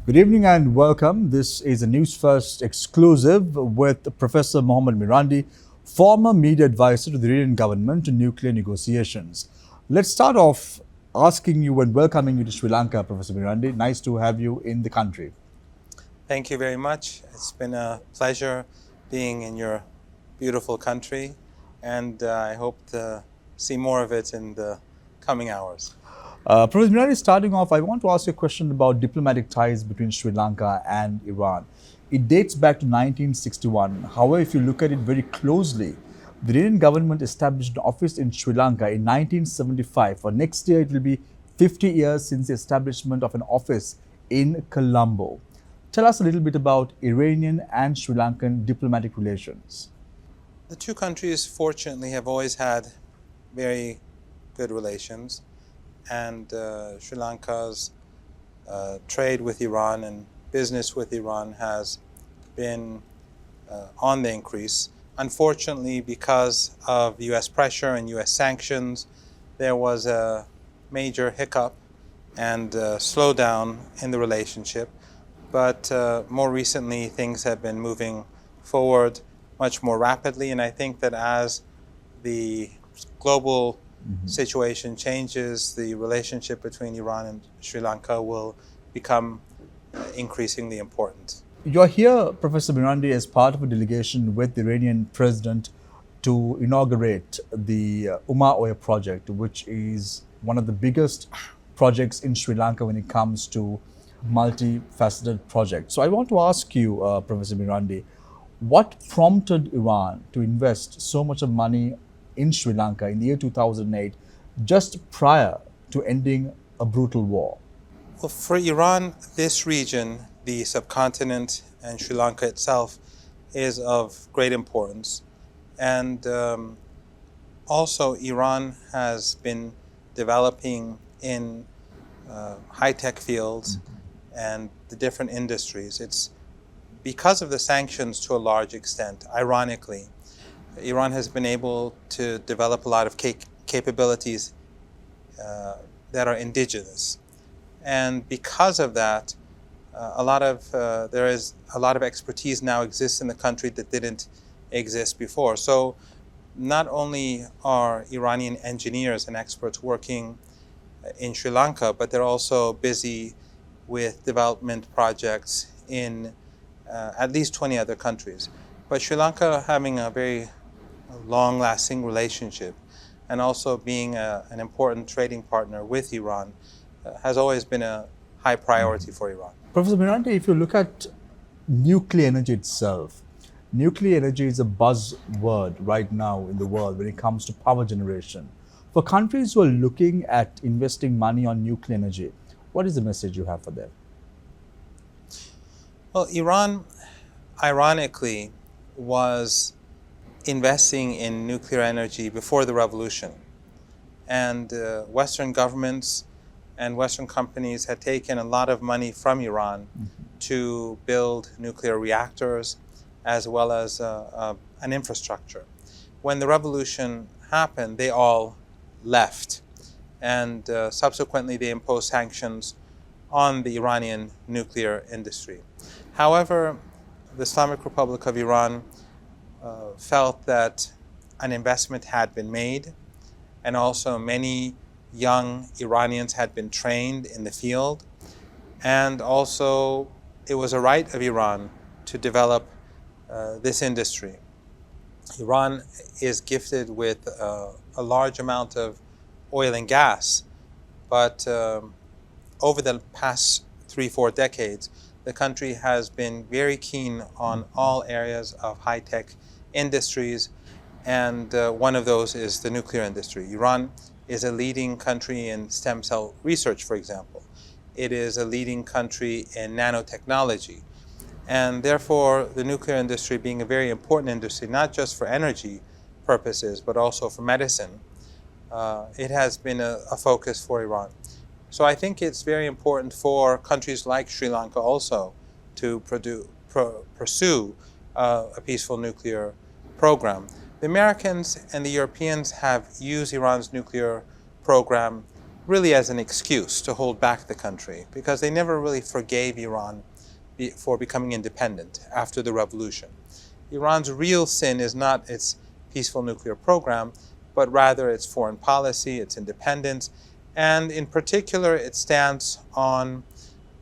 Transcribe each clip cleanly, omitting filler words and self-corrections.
Good evening and welcome. This is a Newsfirst exclusive with Professor Mohammed Mirandi, former media advisor to the Iranian government on nuclear negotiations. Let's start off asking you and welcoming you to Sri Lanka, Professor Mirandi. Nice to have you in the country. Thank you very much. It's been a pleasure being in your beautiful country, and I hope to see more of it in the coming hours. Professor Mirandi, starting off, I want to ask you a question about diplomatic ties between Sri Lanka and Iran. It dates back to 1961. However, if you look at it very closely, the Indian government established an office in Sri Lanka in 1975. For next year, it will be 50 years since the establishment of an office in Colombo. Tell us a little bit about Iranian and Sri Lankan diplomatic relations. The two countries, fortunately, have always had very good relations, and Sri Lanka's trade with Iran and business with Iran has been on the increase. Unfortunately, because of U.S. pressure and U.S. sanctions, there was a major hiccup and slowdown in the relationship. But more recently, things have been moving forward much more rapidly, and I think that as the global situation changes, the relationship between Iran and Sri Lanka will become increasingly important. You're here, Professor Mirandi, as part of a delegation with the Iranian president to inaugurate the Uma Oya project, which is one of the biggest projects in Sri Lanka when it comes to multifaceted projects. So I want to ask you, Professor Mirandi, what prompted Iran to invest so much of money in Sri Lanka in the year 2008, just prior to ending a brutal war? Well, for Iran, this region, the subcontinent and Sri Lanka itself, is of great importance. And also, Iran has been developing in high-tech fields and the different industries. It's because of the sanctions to a large extent, ironically, Iran has been able to develop a lot of capabilities that are indigenous. And because of that, there is a lot of expertise now exists in the country that didn't exist before. So not only are Iranian engineers and experts working in Sri Lanka, but they're also busy with development projects in at least 20 other countries. But Sri Lanka having a very long-lasting relationship and also being an important trading partner with Iran has always been a high priority for Iran. Professor Miranda, if you look at nuclear energy itself, nuclear energy is a buzzword right now in the world when it comes to power generation. For countries who are looking at investing money on nuclear energy, what is the message you have for them? Well, Iran, ironically, was investing in nuclear energy before the revolution. And Western governments and Western companies had taken a lot of money from Iran to build nuclear reactors as well as an infrastructure. When the revolution happened, they all left. And subsequently, they imposed sanctions on the Iranian nuclear industry. However, the Islamic Republic of Iran felt that an investment had been made, and also many young Iranians had been trained in the field, and also it was a right of Iran to develop this industry. Iran is gifted with a large amount of oil and gas, but over the past 3-4 decades, the country has been very keen on all areas of high-tech industries, and one of those is the nuclear industry. Iran is a leading country in stem cell research, for example. It is a leading country in nanotechnology. And therefore, the nuclear industry being a very important industry, not just for energy purposes, but also for medicine, it has been a focus for Iran. So I think it's very important for countries like Sri Lanka also to pursue a peaceful nuclear program. The Americans and the Europeans have used Iran's nuclear program really as an excuse to hold back the country, because they never really forgave Iran for becoming independent after the revolution. Iran's real sin is not its peaceful nuclear program, but rather its foreign policy, its independence, and in particular its stance on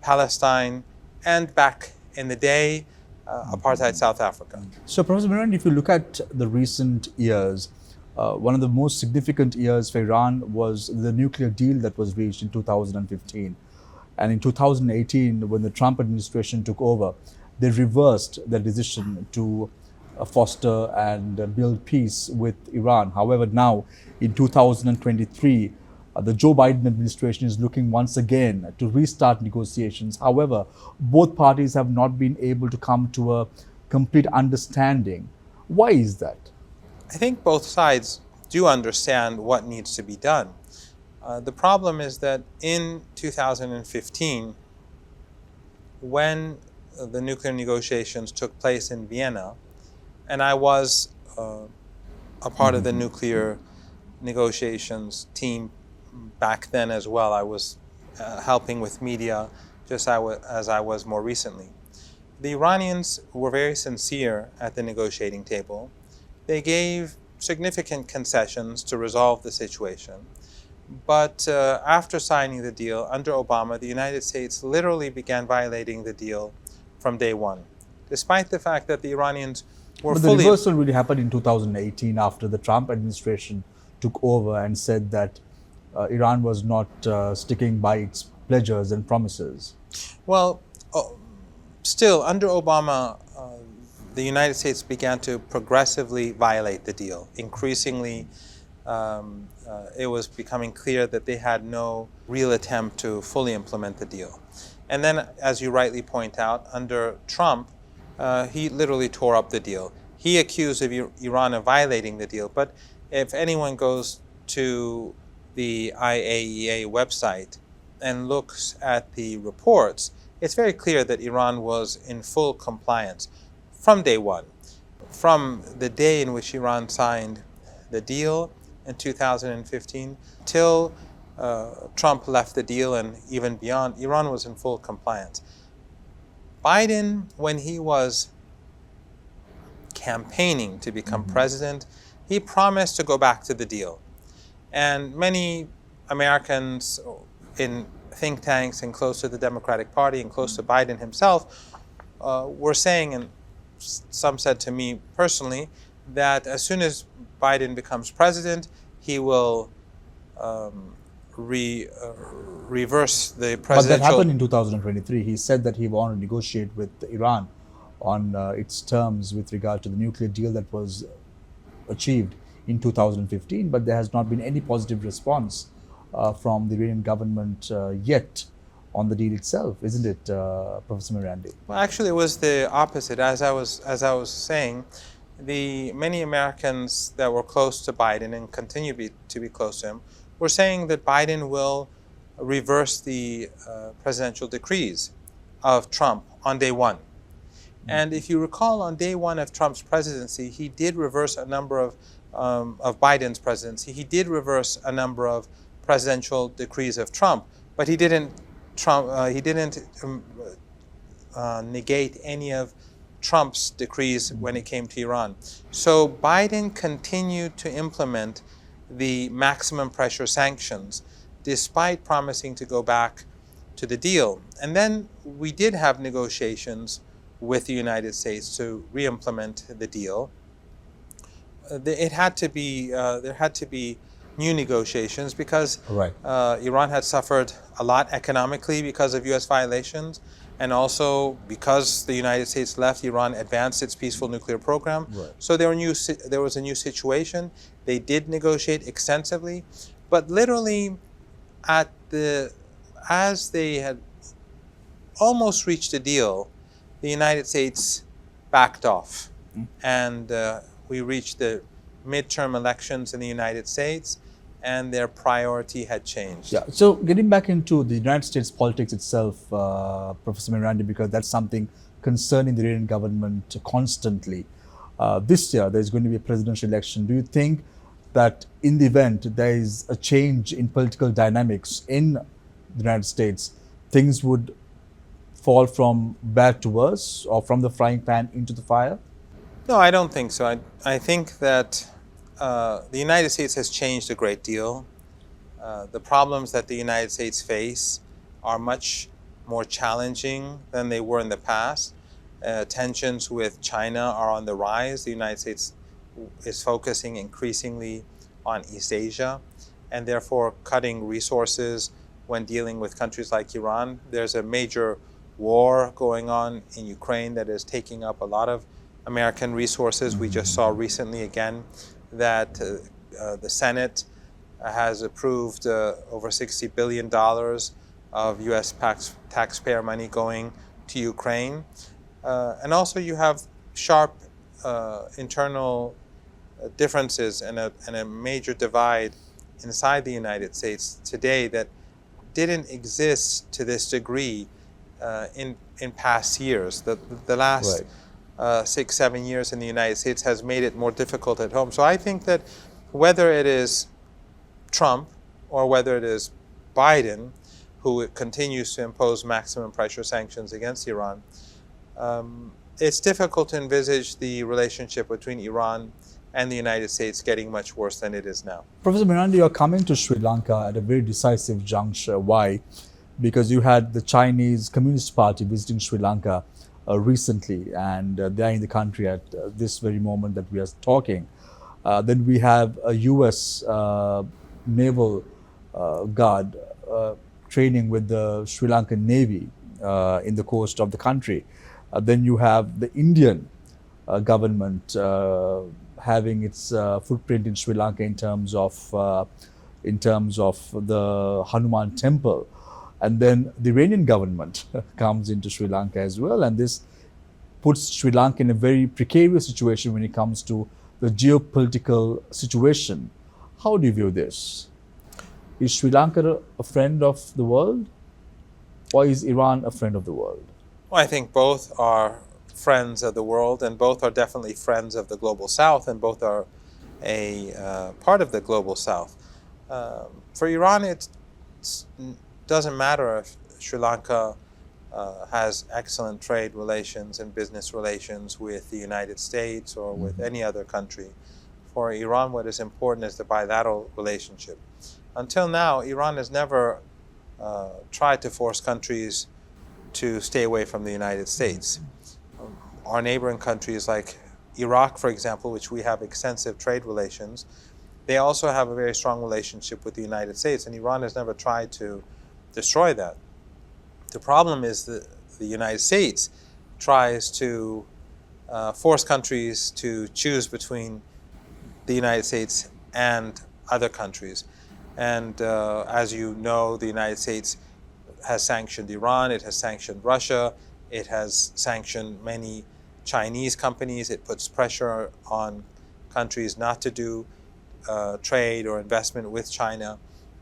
Palestine and, back in the day, apartheid South Africa. So, Professor Mirand, if you look at the recent years, one of the most significant years for Iran was the nuclear deal that was reached in 2015. And in 2018, when the Trump administration took over, they reversed their decision to foster and build peace with Iran. However, now in 2023, the Joe Biden administration is looking once again to restart negotiations. However, both parties have not been able to come to a complete understanding. Why is that? I think both sides do understand what needs to be done. The problem is that in 2015, when the nuclear negotiations took place in Vienna, and I was a part of the nuclear negotiations team back then as well. I was helping with media just as I was more recently. The Iranians were very sincere at the negotiating table. They gave significant concessions to resolve the situation. But after signing the deal under Obama, the United States literally began violating the deal from day one, despite the fact that the Iranians were But the reversal really happened in 2018 after the Trump administration took over and said that Iran was not sticking by its pledges and promises. Well, still, under Obama, the United States began to progressively violate the deal. Increasingly, it was becoming clear that they had no real attempt to fully implement the deal. And then, as you rightly point out, under Trump, he literally tore up the deal. He accused of Iran of violating the deal, but if anyone goes to the IAEA website and looks at the reports, it's very clear that Iran was in full compliance from day one. From the day in which Iran signed the deal in 2015 till Trump left the deal and even beyond, Iran was in full compliance. Biden, when he was campaigning to become president, he promised to go back to the deal. And many Americans in think tanks and close to the Democratic Party and close to Biden himself were saying, and some said to me personally, that as soon as Biden becomes president, he will reverse the presidential... But that happened in 2023. He said that he wanted to negotiate with Iran on its terms with regard to the nuclear deal that was achieved in 2015, but there has not been any positive response from the Iranian government yet on the deal itself, isn't it, Professor Mirand? Well, actually, it was the opposite. As I was saying, the many Americans that were close to Biden and continue to be close to him were saying that Biden will reverse the presidential decrees of Trump on day one. And if you recall, on day one of Trump's presidency, he did reverse a number of Biden's presidency. He did reverse a number of presidential decrees of Trump, but he didn't negate any of Trump's decrees when it came to Iran. So Biden continued to implement the maximum pressure sanctions despite promising to go back to the deal. And then we did have negotiations with the United States to re-implement the deal. There had to be new negotiations because Iran had suffered a lot economically because of U.S. violations, and also because the United States left, Iran advanced its peaceful nuclear program. So there was a new situation. They did negotiate extensively, but literally as they had almost reached a deal, the United States backed off, and we reached the midterm elections in the United States, and their priority had changed. Yeah. So getting back into the United States politics itself, Professor Mirand, because that's something concerning the Iranian government constantly. This year, there's going to be a presidential election. Do you think that in the event there is a change in political dynamics in the United States, things would fall from bad to worse or from the frying pan into the fire? No, I don't think so. I think that the United States has changed a great deal. The problems that the United States face are much more challenging than they were in the past. Tensions with China are on the rise. The United States is focusing increasingly on East Asia and therefore cutting resources when dealing with countries like Iran. There's a major war going on in Ukraine that is taking up a lot of American resources. We just saw recently again that the Senate has approved over $60 billion of U.S. taxpayer money going to Ukraine. And also you have sharp internal differences and a major divide inside the United States today that didn't exist to this degree in past years. The last 6-7 years in the United States has made it more difficult at home. So I think that whether it is Trump or whether it is Biden, who continues to impose maximum pressure sanctions against Iran, it's difficult to envisage the relationship between Iran and the United States getting much worse than it is now. Professor Mirand, you are coming to Sri Lanka at a very decisive juncture. Why? Because you had the Chinese Communist Party visiting Sri Lanka recently, and they are in the country at this very moment that we are talking. Then we have a U.S. naval guard training with the Sri Lankan Navy in the coast of the country. Then you have the Indian government having its footprint in Sri Lanka in terms of the Hanuman temple. And then the Iranian government comes into Sri Lanka as well, and this puts Sri Lanka in a very precarious situation when it comes to the geopolitical situation. How do you view this? Is Sri Lanka a friend of the world, or is Iran a friend of the world? Well, I think both are friends of the world, and both are definitely friends of the global South, and both are a part of the global South. For Iran, it doesn't matter if Sri Lanka has excellent trade relations and business relations with the United States or with any other country. For Iran, what is important is the bilateral relationship. Until now, Iran has never tried to force countries to stay away from the United States. Our neighboring countries like Iraq, for example, which we have extensive trade relations, they also have a very strong relationship with the United States, and Iran has never tried to destroy that. The problem is that the United States tries to force countries to choose between the United States and other countries. And as you know, the United States has sanctioned Iran, it has sanctioned Russia, it has sanctioned many Chinese companies. It puts pressure on countries not to do trade or investment with China.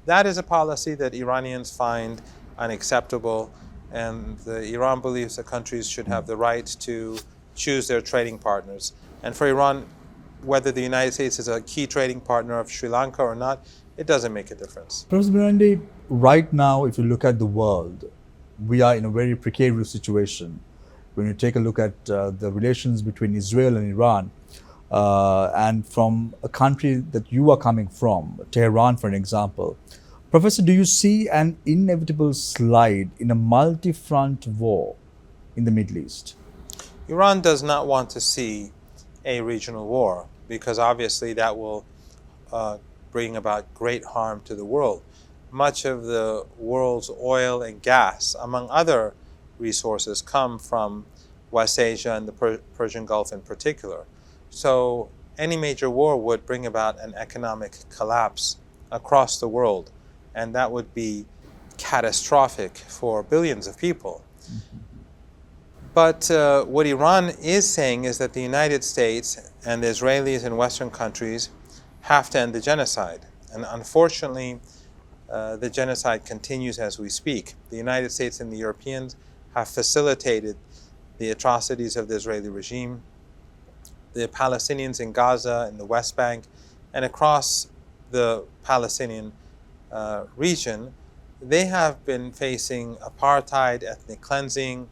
That is a policy that Iranians find unacceptable, and Iran believes that countries should have the right to choose their trading partners. And for Iran, whether the United States is a key trading partner of Sri Lanka or not, it doesn't make a difference. Professor Mirand, right now, if you look at the world, we are in a very precarious situation. When you take a look at the relations between Israel and Iran, and from a country that you are coming from, Tehran, for an example, Professor, do you see an inevitable slide in a multi-front war in the Middle East? Iran does not want to see a regional war because obviously that will bring about great harm to the world. Much of the world's oil and gas, among other resources, come from West Asia and the Persian Gulf in particular. So any major war would bring about an economic collapse across the world, and that would be catastrophic for billions of people. But what Iran is saying is that the United States and the Israelis and Western countries have to end the genocide. And unfortunately, the genocide continues as we speak. The United States and the Europeans have facilitated the atrocities of the Israeli regime. The Palestinians in Gaza and the West Bank and across the Palestinian region, they have been facing apartheid, ethnic cleansing,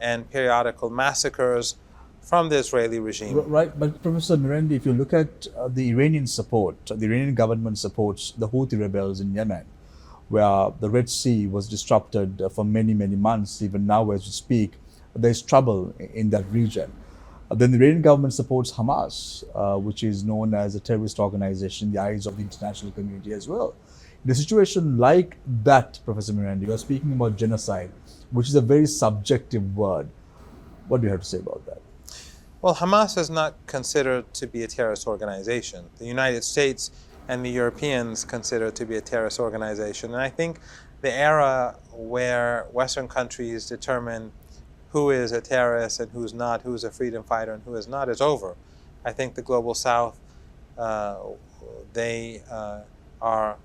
and periodical massacres from the Israeli regime. Right, but Professor Mirand, if you look at the Iranian support, the Iranian government supports the Houthi rebels in Yemen, where the Red Sea was disrupted for many, many months. Even now, as we speak, there's trouble in that region. Then the Iranian government supports Hamas, which is known as a terrorist organization in the eyes of the international community as well. In a situation like that, Professor Miranda, you are speaking about genocide, which is a very subjective word. What do you have to say about that? Well, Hamas is not considered to be a terrorist organization. The United States and the Europeans consider it to be a terrorist organization. And I think the era where Western countries determine who is a terrorist and who's not, who's a freedom fighter and who is not, is over. I think the Global South, they are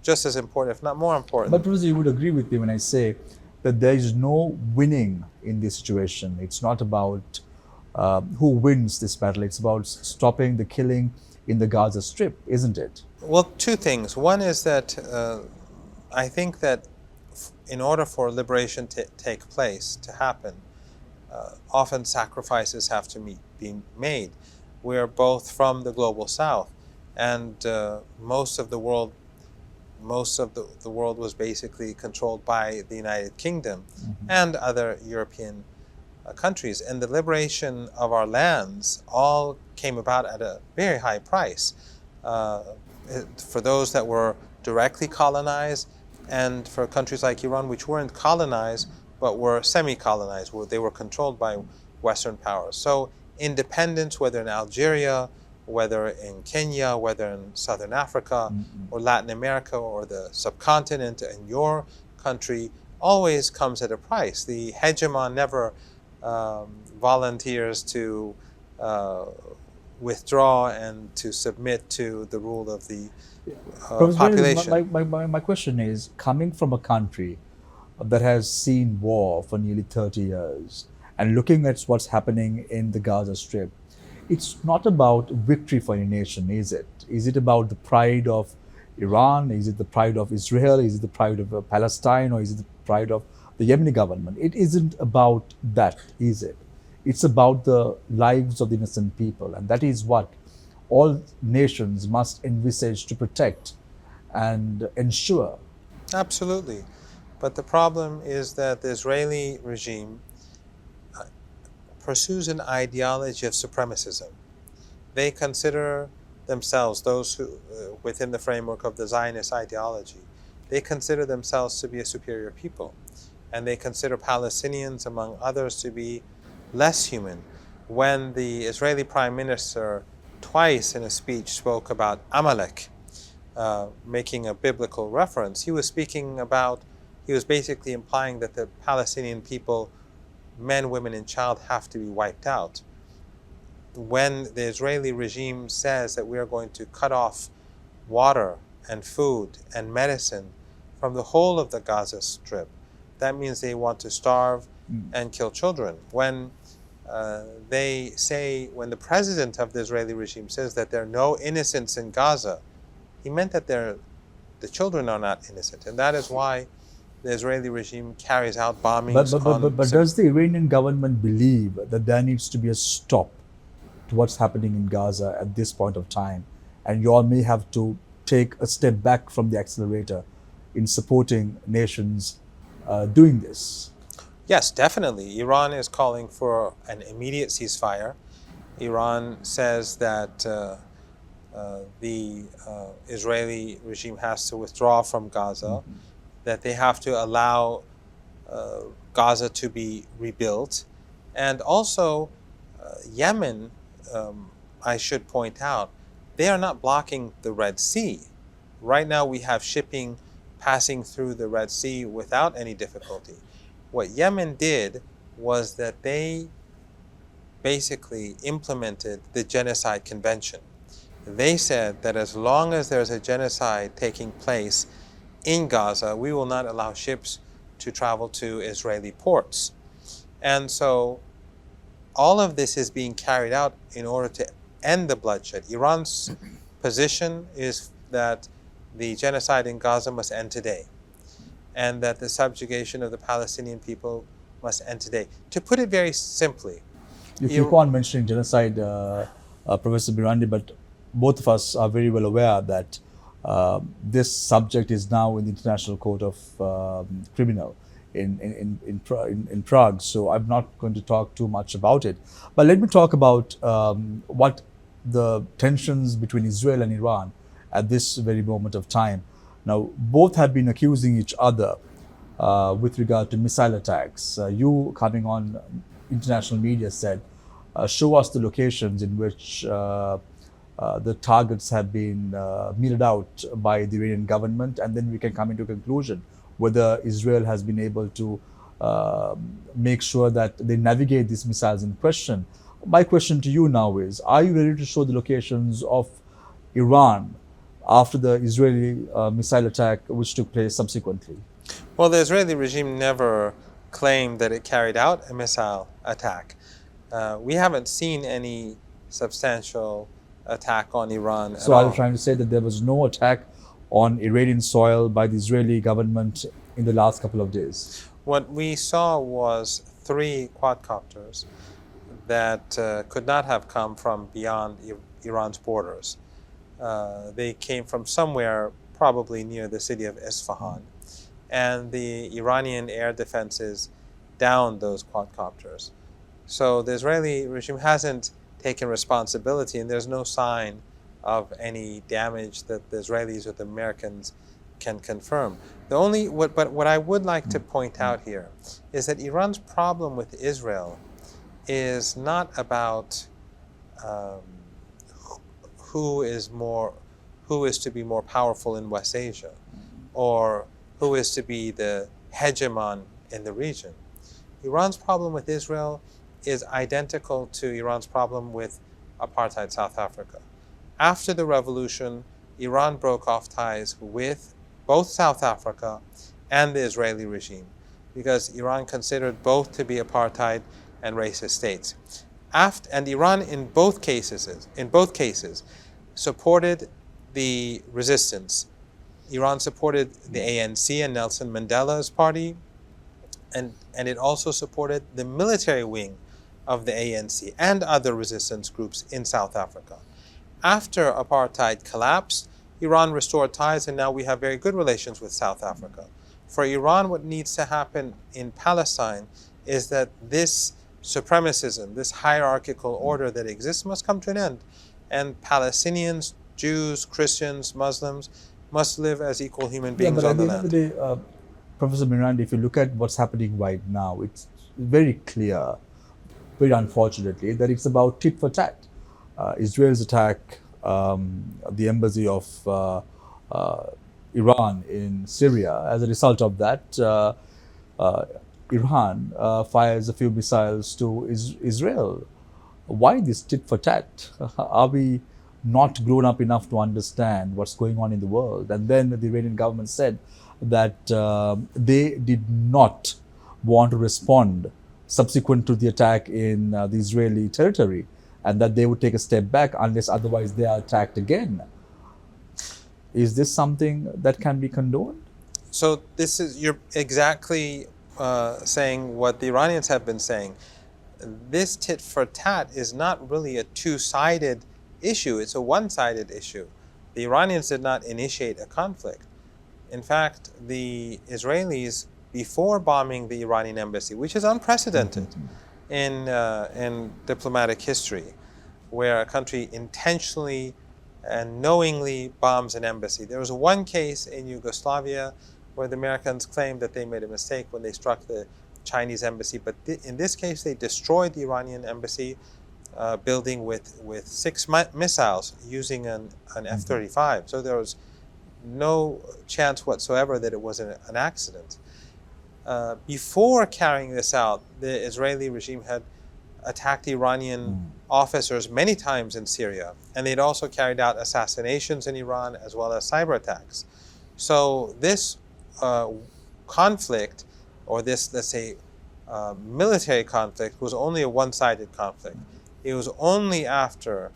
just as important, if not more important. But Professor, you would agree with me when I say that there is no winning in this situation. It's not about who wins this battle. It's about stopping the killing in the Gaza Strip, isn't it? Well, two things. One is that I think that in order for liberation to take place, to happen, often sacrifices have to be made. We're both from the Global South, and most of the world was basically controlled by the United Kingdom and other European countries. And the liberation of our lands all came about at a very high price. For those that were directly colonized, and for countries like Iran, which weren't colonized, but were semi-colonized, where they were controlled by Western powers. So independence, whether in Algeria, whether in Kenya, whether in Southern Africa, or Latin America, or the subcontinent, and your country, always comes at a price. The hegemon never volunteers to withdraw and to submit to the rule of the population. My question is, coming from a country that has seen war for nearly 30 years and looking at what's happening in the Gaza Strip, it's not about victory for a nation, is it? Is it about the pride of Iran? Is it the pride of Israel? Is it the pride of Palestine? Or is it the pride of the Yemeni government? It isn't about that, is it? It's about the lives of the innocent people. And that is what all nations must envisage to protect and ensure. Absolutely. But the problem is that the Israeli regime pursues an ideology of supremacism. They consider themselves, those who, within the framework of the Zionist ideology, they consider themselves to be a superior people. And they consider Palestinians, among others, to be less human. When the Israeli Prime Minister twice in a speech spoke about Amalek, making a biblical reference, he was basically implying that the Palestinian people, men, women, and child, have to be wiped out. When the Israeli regime says that we are going to cut off water and food and medicine from the whole of the Gaza Strip, that means they want to starve and kill children. When when the president of the Israeli regime says that there are no innocents in Gaza, he meant that the children are not innocent. And that is why the Israeli regime carries out bombings. But does the Iranian government believe that there needs to be a stop to what's happening in Gaza at this point of time? And you all may have to take a step back from the accelerator in supporting nations doing this. Yes, definitely. Iran is calling for an immediate ceasefire. Iran says that the Israeli regime has to withdraw from Gaza, that they have to allow Gaza to be rebuilt. And also, Yemen, I should point out, they are not blocking the Red Sea. Right now we have shipping passing through the Red Sea without any difficulty. What Yemen did was that they basically implemented the Genocide Convention. They said that as long as there's a genocide taking place in Gaza, we will not allow ships to travel to Israeli ports. And so all of this is being carried out in order to end the bloodshed. Iran's position is that the genocide in Gaza must end today, and that the subjugation of the Palestinian people must end today. To put it very simply, You keep on mentioning genocide, Professor Mirandi, but both of us are very well aware that this subject is now in the International Court of Criminal in Prague. So I'm not going to talk too much about it. But let me talk about what the tensions between Israel and Iran at this very moment of time. Now, both have been accusing each other with regard to missile attacks. You, coming on international media, said, show us the locations in which the targets have been meted out by the Iranian government, and then we can come into a conclusion whether Israel has been able to make sure that they navigate these missiles in question. My question to you now is, are you ready to show the locations of Iran after the Israeli missile attack which took place subsequently? Well, the Israeli regime never claimed that it carried out a missile attack. We haven't seen any substantial attack on Iran at all. So are you trying to say that there was no attack on Iranian soil by the Israeli government in the last couple of days? What we saw was 3 quadcopters that could not have come from beyond Iran's borders. They came from somewhere probably near the city of Isfahan. And the Iranian air defenses downed those quadcopters. So the Israeli regime hasn't taken responsibility, and there's no sign of any damage that the Israelis or the Americans can confirm. What I would like to point out here is that Iran's problem with Israel is not about who is to be more powerful in West Asia, or who is to be the hegemon in the region. Iran's problem with Israel is identical to Iran's problem with apartheid South Africa. After the revolution, Iran broke off ties with both South Africa and the Israeli regime because Iran considered both to be apartheid and racist states. And Iran in both cases supported the resistance. Iran supported the ANC and Nelson Mandela's party, and it also supported the military wing of the ANC and other resistance groups in South Africa. After apartheid collapsed, Iran restored ties, and now we have very good relations with South Africa. For Iran, what needs to happen in Palestine is that this supremacism, this hierarchical order that exists must come to an end, and Palestinians, Jews, Christians, Muslims must live as equal human beings on the land. At the end of the day, Professor Mirand, if you look at what's happening right now, it's very clear, very unfortunately, that it's about tit for tat. Israel's attack, the embassy of Iran in Syria. As a result of that, Iran fires a few missiles to Israel. Why this tit for tat? Are we not grown up enough to understand what's going on in the world? And then the Iranian government said that they did not want to respond subsequent to the attack in the Israeli territory, and that they would take a step back unless otherwise they are attacked again. Is this something that can be condoned? So you're exactly saying what the Iranians have been saying. This tit for tat is not really a two-sided issue, it's a one-sided issue. The Iranians did not initiate a conflict. In fact, the Israelis, before bombing the Iranian embassy, which is unprecedented in diplomatic history, where a country intentionally and knowingly bombs an embassy. There was one case in Yugoslavia where the Americans claimed that they made a mistake when they struck the Chinese embassy, but in this case they destroyed the Iranian embassy building with 6 missiles using an F-35. So there was no chance whatsoever that it was an accident. Before carrying this out, the Israeli regime had attacked Iranian officers many times in Syria, and they'd also carried out assassinations in Iran as well as cyber attacks. So this conflict, or this, let's say, military conflict, was only a one-sided conflict. It was only after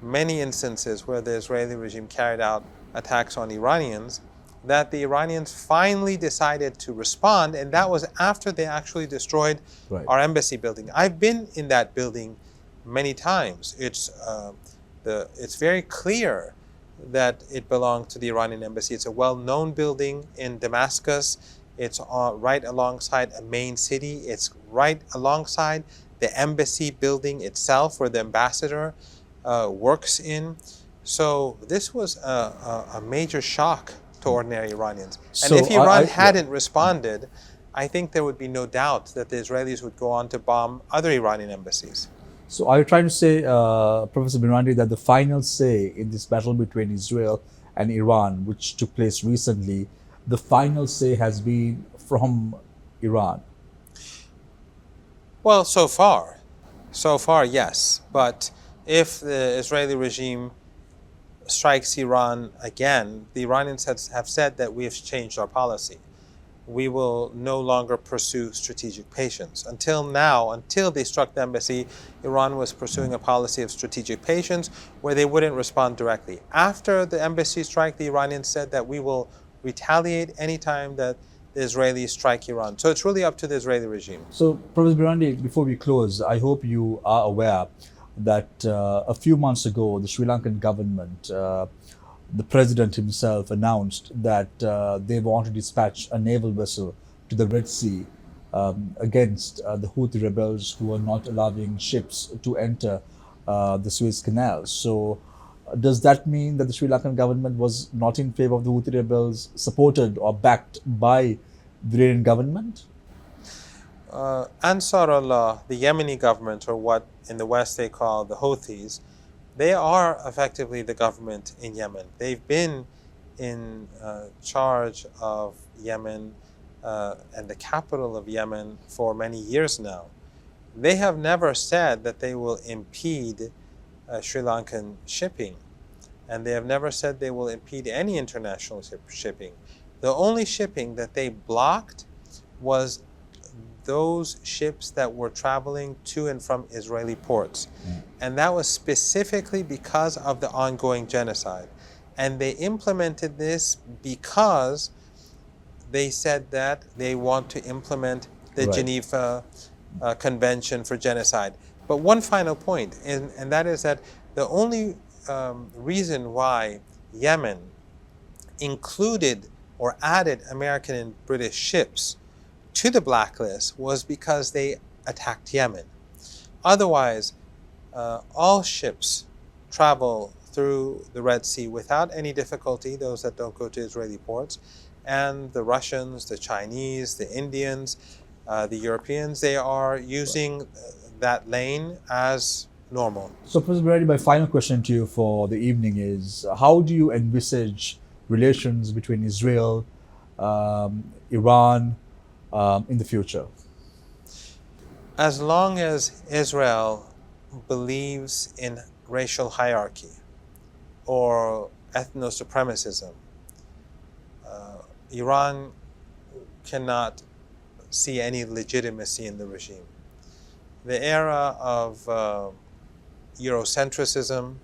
many instances where the Israeli regime carried out attacks on Iranians, that the Iranians finally decided to respond, and that was after they actually destroyed Right. our embassy building. I've been in that building many times. It's very clear that it belonged to the Iranian embassy. It's a well-known building in Damascus. It's right alongside a main city. It's right alongside the embassy building itself, where the ambassador works in. So this was a major shock to ordinary Iranians. And So if Iran yeah. hadn't responded, I think there would be no doubt that the Israelis would go on to bomb other Iranian embassies. So are you trying to say, Professor Mirand, that the final say in this battle between Israel and Iran, which took place recently, the final say has been from Iran? Well, so far, yes. But if the Israeli regime strikes Iran again, the Iranians have said that we have changed our policy. We will no longer pursue strategic patience. Until now, until they struck the embassy, Iran was pursuing a policy of strategic patience where they wouldn't respond directly. After the embassy strike, the Iranians said that we will retaliate anytime that the Israelis strike Iran. So it's really up to the Israeli regime. So, Professor Mirand, before we close, I hope you are aware that a few months ago, the Sri Lankan government, the president himself announced that they want to dispatch a naval vessel to the Red Sea against the Houthi rebels who are not allowing ships to enter the Suez Canal. So does that mean that the Sri Lankan government was not in favor of the Houthi rebels, supported or backed by the Iranian government? Ansar Allah, the Yemeni government, or what in the West they call the Houthis, they are effectively the government in Yemen. They've been in charge of Yemen and the capital of Yemen for many years now. They have never said that they will impede Sri Lankan shipping, and they have never said they will impede any international shipping. The only shipping that they blocked was those ships that were traveling to and from Israeli ports. And that was specifically because of the ongoing genocide. And they implemented this because they said that they want to implement the Right. Geneva Convention for Genocide. But one final point, and that is that the only reason why Yemen included or added American and British ships to the blacklist was because they attacked Yemen. Otherwise, all ships travel through the Red Sea without any difficulty, those that don't go to Israeli ports, and the Russians, the Chinese, the Indians, the Europeans, they are using that lane as normal. So, Professor Mirand, my final question to you for the evening is, how do you envisage relations between Israel, Iran, in the future? As long as Israel believes in racial hierarchy or ethno-supremacism, Iran cannot see any legitimacy in the regime. The era of Eurocentrism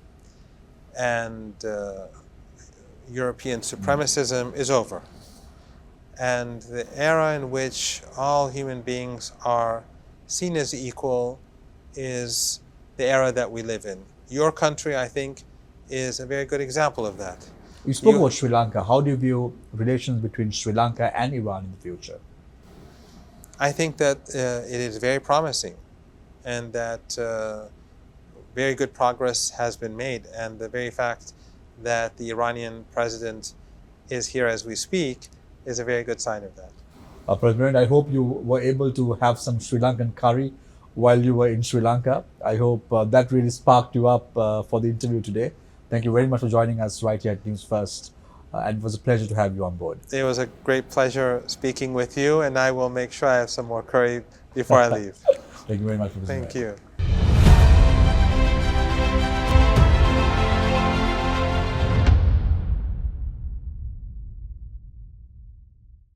and European supremacism is over. And the era in which all human beings are seen as equal is the era that we live in. Your country, I think, is a very good example of that. You spoke about Sri Lanka. How do you view relations between Sri Lanka and Iran in the future? I think that it is very promising, and that very good progress has been made. And the very fact that the Iranian president is here as we speak is a very good sign of that. President, I hope you were able to have some Sri Lankan curry while you were in Sri Lanka. I hope that really sparked you up for the interview today. Thank you very much for joining us right here at Newsfirst. And it was a pleasure to have you on board. It was a great pleasure speaking with you, and I will make sure I have some more curry before I leave. Thank you very much. Thank you.